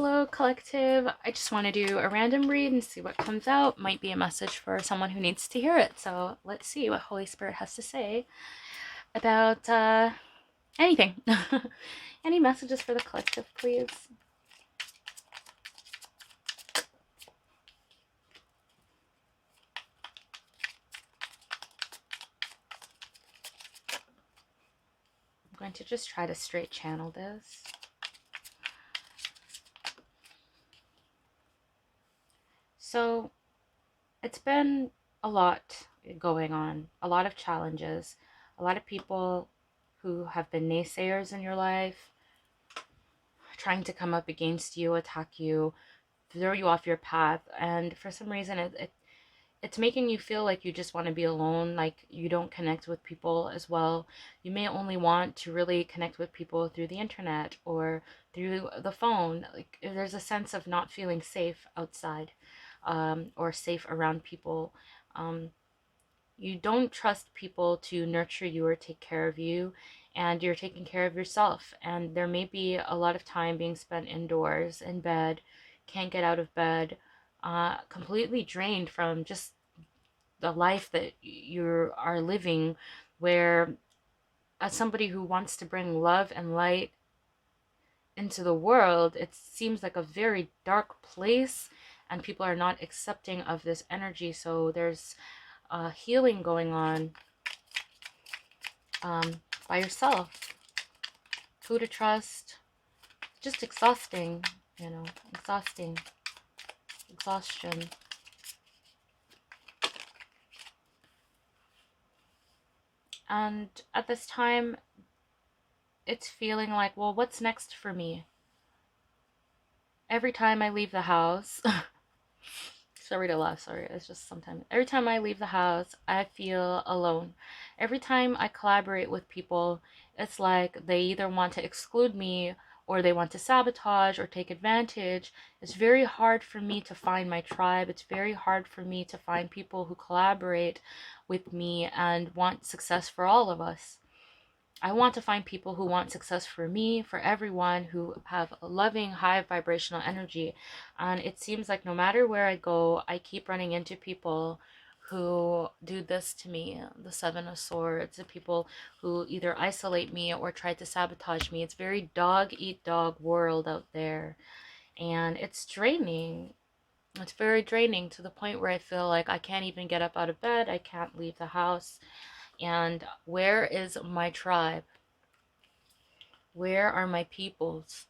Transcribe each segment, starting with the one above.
Hello, collective. I just want to do a random read and see what comes out. Might be a message for someone who needs to hear it. So let's see what Holy Spirit has to say about anything. Any messages for the collective, please? I'm going to just try to straight channel this. So it's been a lot going on, a lot of challenges, a lot of people who have been naysayers in your life, trying to come up against you, attack you, throw you off your path. And for some reason, it's making you feel like you just want to be alone, like you don't connect with people as well. You may only want to really connect with people through the internet or through the phone. Like there's a sense of not feeling safe outside, or safe around people. Um, you don't trust people to nurture you or take care of you, and you're taking care of yourself. And there may be a lot of time being spent indoors in bed, can't get out of bed, completely drained from just the life that you are living, where as somebody who wants to bring love and light into the world, it seems like a very dark place, and people are not accepting of this energy. So there's healing going on by yourself. Who to trust? Just exhausting, exhausting, exhaustion. And at this time, it's feeling like, well, what's next for me? Every time I leave the house, sorry to laugh, sorry, it's just sometimes, every time I leave the house, I feel alone. Every time I collaborate with people, it's like they either want to exclude me or they want to sabotage or take advantage. It's very hard for me to find my tribe. It's very hard for me to find people who collaborate with me and want success for all of us. I want to find people who want success for me, for everyone, who have a loving, high vibrational energy. And it seems like no matter where I go, I keep running into people who do this to me. The Seven of Swords, the people who either isolate me or try to sabotage me. It's very dog eat dog world out there. And it's draining. It's very draining to the point where I feel like I can't even get up out of bed. I can't leave the house. And where is my tribe? Where are my peoples?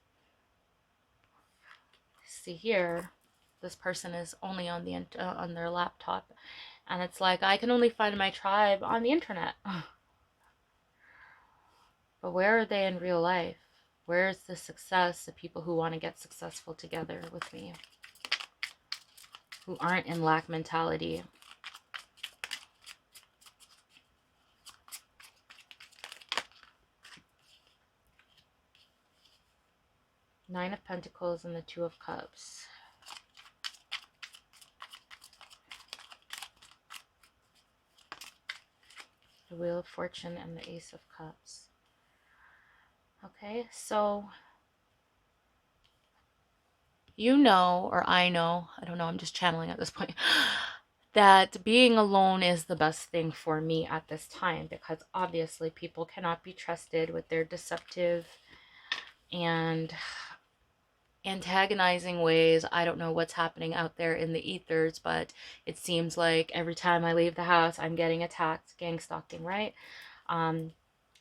See here, this person is only on the on their laptop, and it's like I can only find my tribe on the internet. But where are they in real life? Where is the success, the people who want to get successful together with me, who aren't in lack mentality? Nine of Pentacles and the Two of Cups. The Wheel of Fortune and the Ace of Cups. Okay, so you know, or I know, I don't know, I'm just channeling at this point, that being alone is the best thing for me at this time, because obviously people cannot be trusted with their deceptive and antagonizing ways. I don't know what's happening out there in the ethers, but it seems like every time I leave the house, I'm getting attacked, gang stalking, right? And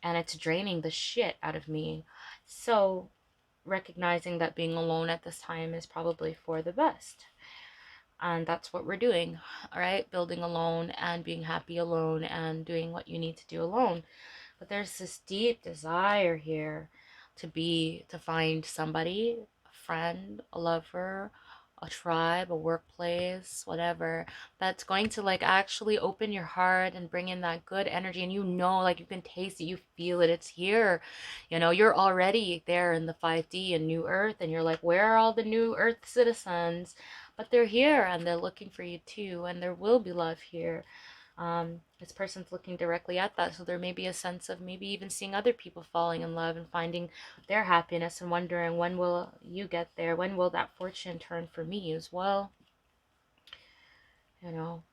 it's draining the shit out of me. So recognizing that being alone at this time is probably for the best. And that's what we're doing, all right? Building alone and being happy alone and doing what you need to do alone. But there's this deep desire here to find somebody, a friend, a lover, a tribe, a workplace, whatever, that's going to like actually open your heart and bring in that good energy. And like you can taste it, you feel it, it's here. You're already there in the 5D and New Earth, and you're like, where are all the New Earth citizens? But they're here and they're looking for you too, and there will be love here. This person's looking directly at that, so there may be a sense of maybe even seeing other people falling in love and finding their happiness and wondering, when will you get there? When will that fortune turn for me as well? You know,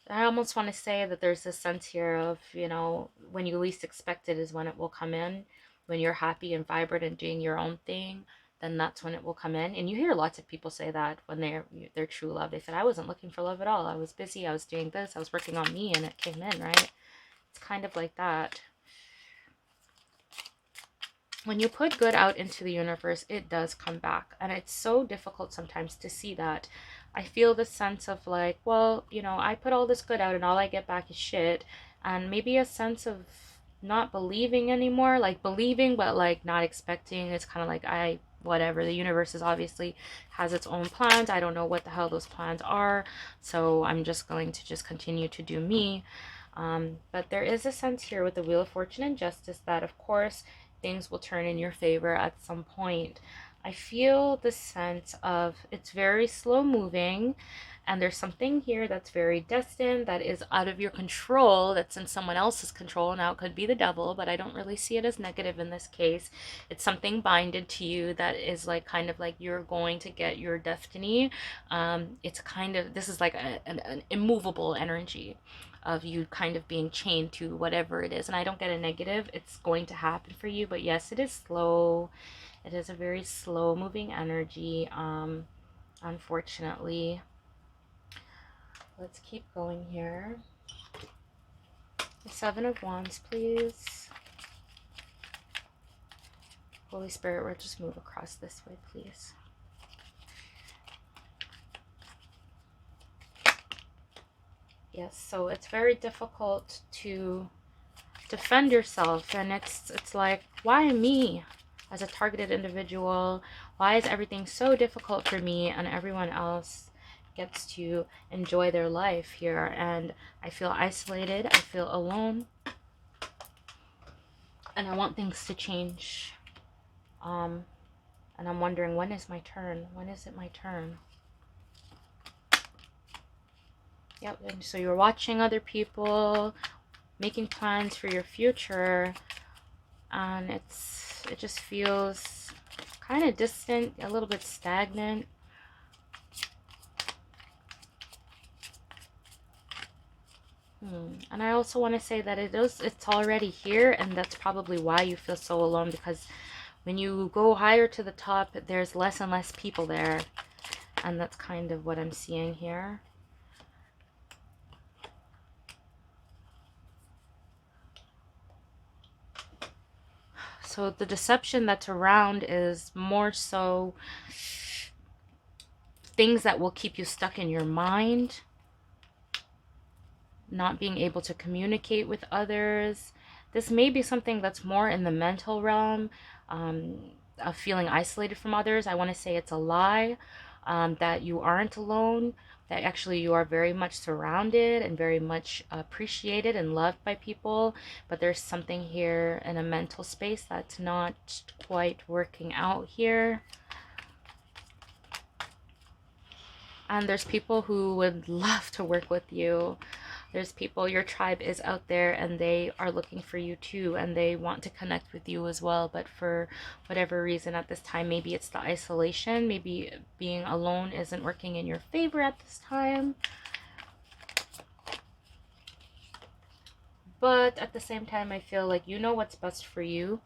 I almost want to say that there's this sense here of, when you least expect it is when it will come in. When you're happy and vibrant and doing your own thing, then that's when it will come in. And you hear lots of people say that when they're true love. They said, I wasn't looking for love at all. I was busy. I was doing this. I was working on me, and it came in, right? It's kind of like that. When you put good out into the universe, it does come back. And it's so difficult sometimes to see that. I feel the sense of like, well, I put all this good out and all I get back is shit. And maybe a sense of not believing anymore, like believing, but like not expecting. It's kind of like, whatever. The universe is obviously has its own plans. I don't know what the hell those plans are. So I'm just going to just continue to do me. But there is a sense here with the Wheel of Fortune and Justice that, of course, things will turn in your favor at some point. I feel the sense of it's very slow moving, and there's something here that's very destined, that is out of your control, that's in someone else's control. Now, it could be the devil, but I don't really see it as negative in this case. It's something binded to you that is like kind of like you're going to get your destiny. It's kind of, this is like an immovable energy of you kind of being chained to whatever it is. And I don't get a negative. It's going to happen for you. But yes, it is slow. It is a very slow moving energy, unfortunately. Let's keep going here. The Seven of Wands, please. Holy Spirit, we'll just move across this way, please. Yes, so it's very difficult to defend yourself, and it's like, why me as a targeted individual? Why is everything so difficult for me and everyone else gets to enjoy their life here? And I feel isolated, I feel alone, and I want things to change. And I'm wondering, when is my turn? When is it my turn? Yep, and so you're watching other people, making plans for your future, and it just feels kind of distant, a little bit stagnant. And I also want to say that it's already here, and that's probably why you feel so alone, because when you go higher to the top, there's less and less people there, and that's kind of what I'm seeing here. So the deception that's around is more so things that will keep you stuck in your mind, not being able to communicate with others. This may be something that's more in the mental realm, of feeling isolated from others. I want to say it's a lie, that you aren't alone, that actually you are very much surrounded and very much appreciated and loved by people, but there's something here in a mental space that's not quite working out here. And there's people who would love to work with you. There's people, your tribe is out there, and they are looking for you too, and they want to connect with you as well. But for whatever reason at this time, maybe it's the isolation, maybe being alone isn't working in your favor at this time. But at the same time, I feel like you know what's best for you.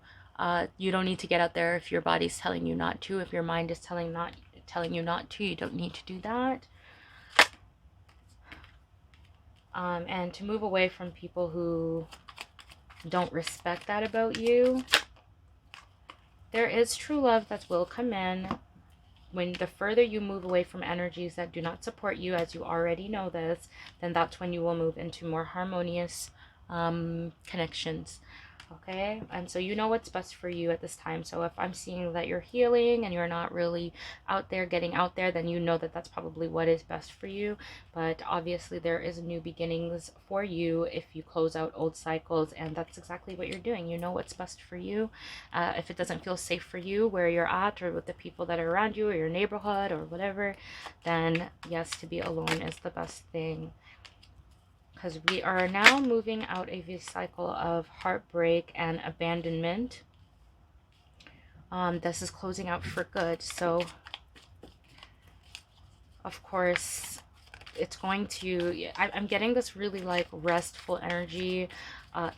You don't need to get out there if your body's telling you not to. If your mind is telling you not to, you don't need to do that. And to move away from people who don't respect that about you. There is true love that will come in. When the further you move away from energies that do not support you, as you already know this, then that's when you will move into more harmonious connections. Okay, and so you know what's best for you at this time. So if I'm seeing that you're healing and you're not really out there getting out there, then you know that that's probably what is best for you. But obviously there is new beginnings for you if you close out old cycles, and that's exactly what you're doing. You know what's best for you. If it doesn't feel safe for you where you're at, or with the people that are around you, or your neighborhood or whatever, then yes, to be alone is the best thing. because we are now moving out of a cycle of heartbreak and abandonment. This is closing out for good. So, of course, it's going to, I'm getting this really like restful energy,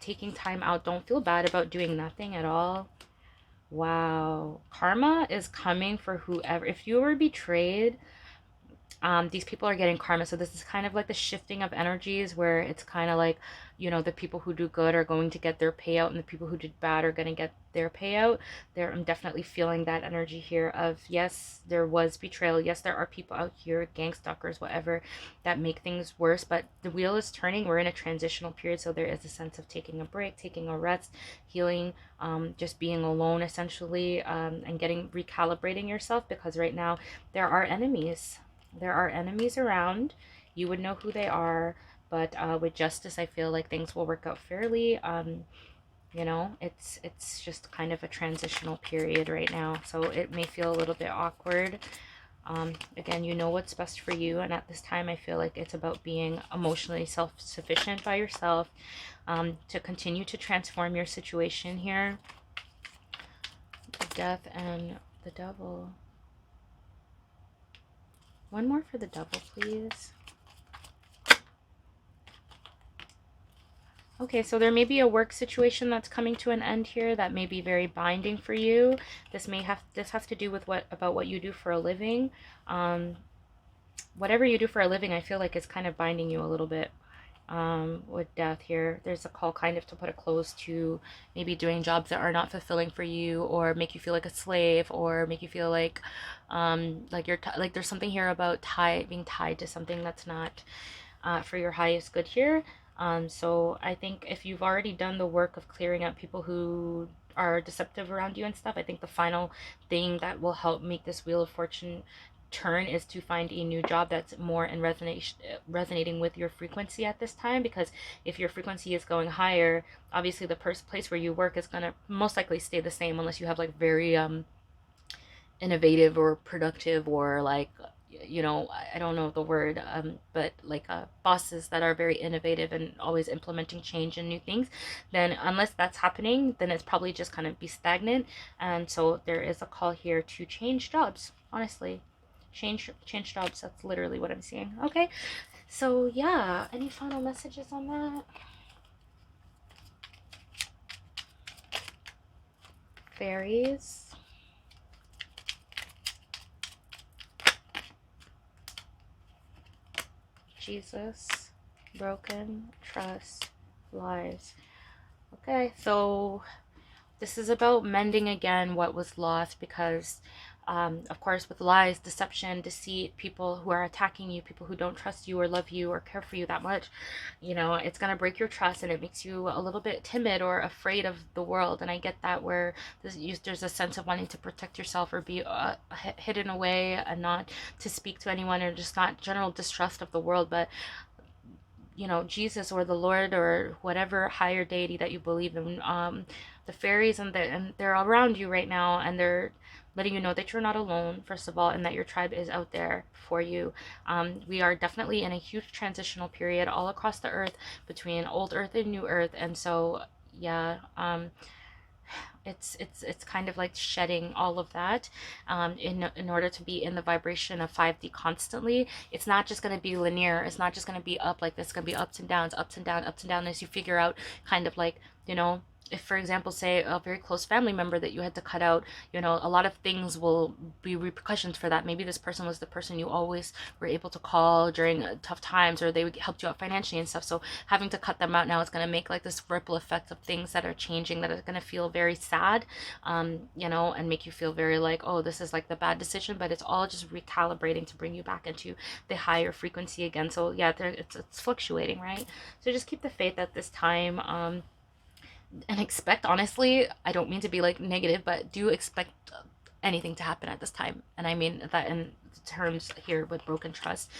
taking time out. Don't feel bad about doing nothing at all. Wow. Karma is coming for whoever. If you were betrayed, these people are getting karma. So this is kind of like the shifting of energies where it's kind of like, you know, the people who do good are going to get their payout and the people who did bad are going to get their payout. I'm definitely feeling that energy here of, yes, there was betrayal. Yes, there are people out here, gang stalkers, whatever, that make things worse. But the wheel is turning. We're in a transitional period. So there is a sense of taking a break, taking a rest, healing, just being alone essentially, and recalibrating yourself, because right now there are enemies. There are enemies around. You would know who they are, but with justice, I feel like things will work out fairly. You know, it's just kind of a transitional period right now, so it may feel a little bit awkward. Again, you know what's best for you, and at this time, I feel like it's about being emotionally self-sufficient by yourself, to continue to transform your situation here. The Death and the Devil. One more for the Devil, please. Okay, so there may be a work situation that's coming to an end here that may be very binding for you. This has to do with what you do for a living. Whatever you do for a living, I feel like is kind of binding you a little bit. With Death here, there's a call kind of to put a close to maybe doing jobs that are not fulfilling for you, or make you feel like a slave, or make you feel like you're like there's something here about being tied to something that's not for your highest good here. So I think if you've already done the work of clearing out people who are deceptive around you and stuff, I think the final thing that will help make this Wheel of Fortune turn is to find a new job that's more in resonating with your frequency at this time. Because if your frequency is going higher, obviously the place where you work is going to most likely stay the same, unless you have like very innovative or productive, or like, you know, I don't know the word, but like bosses that are very innovative and always implementing change and new things, then unless that's happening, then it's probably just kind of be stagnant. And so there is a call here to change jobs, honestly. Change jobs. That's literally what I'm seeing. Okay, so yeah, any final messages on that? Fairies. Jesus, broken trust, lies. Okay, so this is about mending again what was lost, because of course, with lies, deception, deceit, people who are attacking you, people who don't trust you or love you or care for you that much, you know, it's going to break your trust, and it makes you a little bit timid or afraid of the world. And I get that, where there's a sense of wanting to protect yourself or be hidden away and not to speak to anyone, or just not general distrust of the world. But you know, Jesus or the Lord or whatever higher deity that you believe in, the fairies and they're around you right now, and they're letting you know that you're not alone, first of all, and that your tribe is out there for you. We are definitely in a huge transitional period all across the earth, between old earth and new earth. And so yeah, it's kind of like shedding all of that, in order to be in the vibration of 5D constantly. It's not just going to be linear. It's not just going to be up like this. It's going to be ups and downs, ups and down, ups and down, as you figure out kind of like, you know, if, for example, say a very close family member that you had to cut out, you know, a lot of things will be repercussions for that. Maybe this person was the person you always were able to call during tough times, or they helped you out financially and stuff. So having to cut them out now is going to make like this ripple effect of things that are changing, that are going to feel very sad, you know, and make you feel very like, oh, this is like the bad decision. But it's all just recalibrating to bring you back into the higher frequency again. So yeah, it's fluctuating, right? So just keep the faith at this time. And expect, honestly, I don't mean to be like negative, but do expect anything to happen at this time. And I mean that in terms here with broken trust.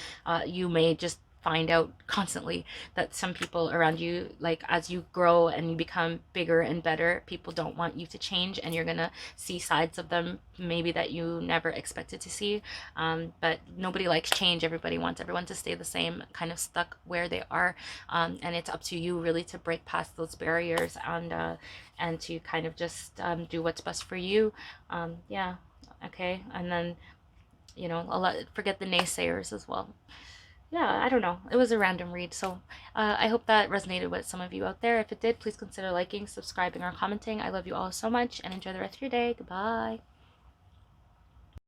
You may just find out constantly that some people around you, like as you grow and you become bigger and better, people don't want you to change, and you're gonna see sides of them maybe that you never expected to see. But nobody likes change. Everybody wants everyone to stay the same, kind of stuck where they are. And it's up to you really to break past those barriers, and to kind of just do what's best for you. Yeah. Okay. And then, forget the naysayers as well. Yeah, I don't know. It was a random read, so I hope that resonated with some of you out there. If it did, please consider liking, subscribing, or commenting. I love you all so much, and enjoy the rest of your day. Goodbye.